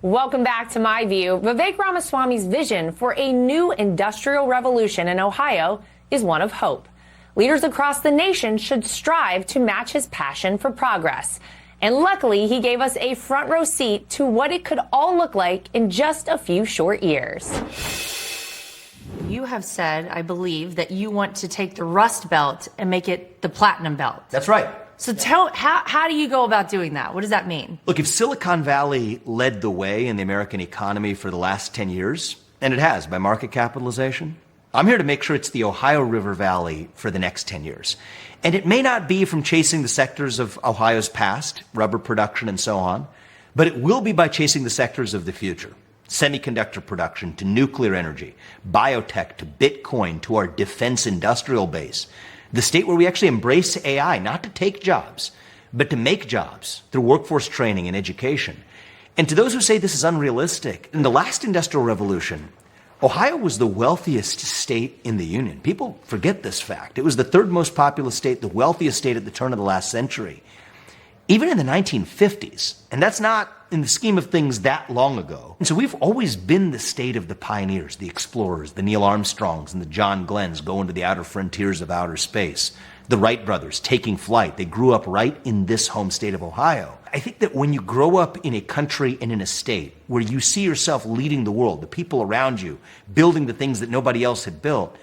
Welcome back to My View. Vivek Ramaswamy's vision for a new industrial revolution in Ohio is one of hope. Leaders across the nation should strive to match his passion for progress. And luckily, he gave us a front row seat to what it could all look like in just a few short years. You have said, I believe, that you want to take the Rust Belt and make it the Platinum Belt. That's right. So how do you go about doing that? What does that mean? Look, if Silicon Valley led the way in the American economy for the last 10 years, and it has by market capitalization, I'm here to make sure it's the Ohio River Valley for the next 10 years. And it may not be from chasing the sectors of Ohio's past, rubber production and so on, but it will be by chasing the sectors of the future. Semiconductor production to nuclear energy, biotech to Bitcoin to our defense industrial base. The state where we actually embrace AI, not to take jobs, but to make jobs through workforce training and education. And to those who say this is unrealistic, in the last industrial revolution, Ohio was the wealthiest state in the Union. People forget this fact. It was the third most populous state, the wealthiest state at the turn of the last century. Even in the 1950s, and that's not in the scheme of things that long ago. And so we've always been the state of the pioneers, the explorers, the Neil Armstrongs and the John Glenns going to the outer frontiers of outer space. The Wright brothers taking flight. They grew up right in this home state of Ohio. I think that when you grow up in a country and in a state where you see yourself leading the world, the people around you, building the things that nobody else had built,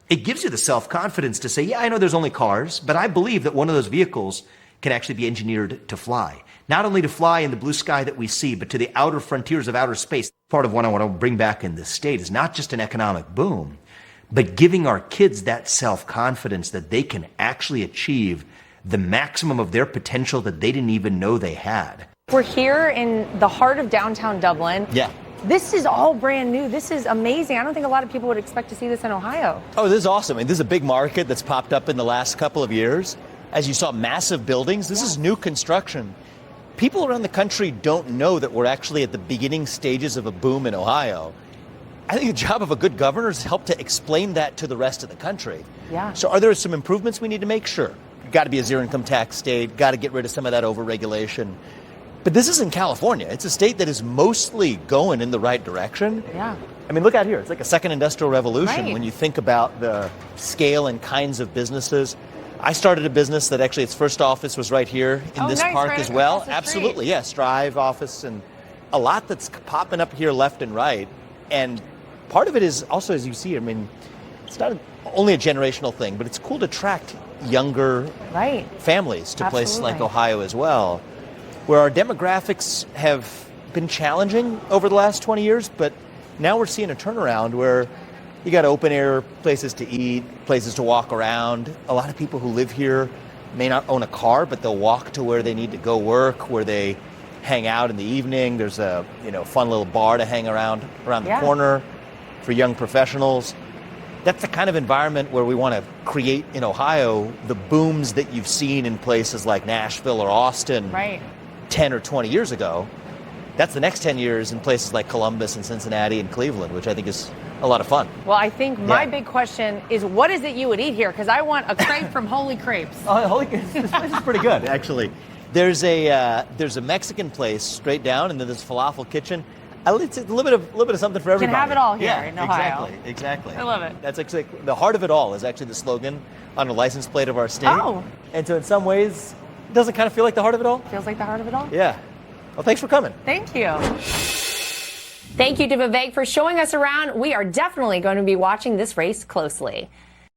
it gives you the self-confidence to say, yeah, I know there's only cars, but I believe that one of those vehicles can actually be engineered to fly. Not only to fly in the blue sky that we see, but to the outer frontiers of outer space. Part of what I want to bring back in this state is not just an economic boom, but giving our kids that self-confidence that they can actually achieve the maximum of their potential that they didn't even know they had. We're here in the heart of downtown Dublin. Yeah. This is all brand new. This is amazing. I don't think a lot of people would expect to see this in Ohio. Oh, this is awesome. I mean, this is a big market that's popped up in the last couple of years. As you saw, massive buildings. This is new construction. People around the country don't know that we're actually at the beginning stages of a boom in Ohio. I think the job of a good governor is to help to explain that to the rest of the country. Yeah. So are there some improvements we need to make? Sure. Got to be a zero income tax state, got to get rid of some of that overregulation. But this isn't California. It's a state that is mostly going in the right direction. Yeah. I mean, look out here. It's like a second industrial revolution Right. when you think about the scale and kinds of businesses. I started a business that actually its first office was right here in this nice, park right as well. across the Absolutely, yes. Strive office and a lot that's popping up here left and right. And part of it is also, as you see, I mean, it's not only a generational thing, but it's cool to attract younger Right. families to places like Absolutely. Ohio as well, where our demographics have been challenging over the last 20 years, but now we're seeing a turnaround where you got open air places to eat, places to walk around. A lot of people who live here may not own a car, but they'll walk to where they need to go work, where they hang out in the evening. There's a fun little bar to hang around the corner for young professionals. That's the kind of environment where we want to create in Ohio the booms that you've seen in places like Nashville or Austin Right. 10 or 20 years ago. That's the next 10 years in places like Columbus and Cincinnati and Cleveland, which I think is a lot of fun. Well, I think my Yeah. big question is, what is it you would eat here? Because I want a crepe from Holy Crepes. This place is pretty good, actually. There's a Mexican place straight down, and then there's a falafel kitchen. It's a little bit of something for everybody. have it all here Yeah, in Ohio. Exactly. I love it. That's actually the heart of it all is actually the slogan on the license plate of our state. Oh. And so in some ways, doesn't it kind of feel like the heart of it all? Feels like the heart of it all. Yeah. Well, thanks for coming. Thank you. Thank you to Vivek for showing us around. We are definitely going to be watching this race closely.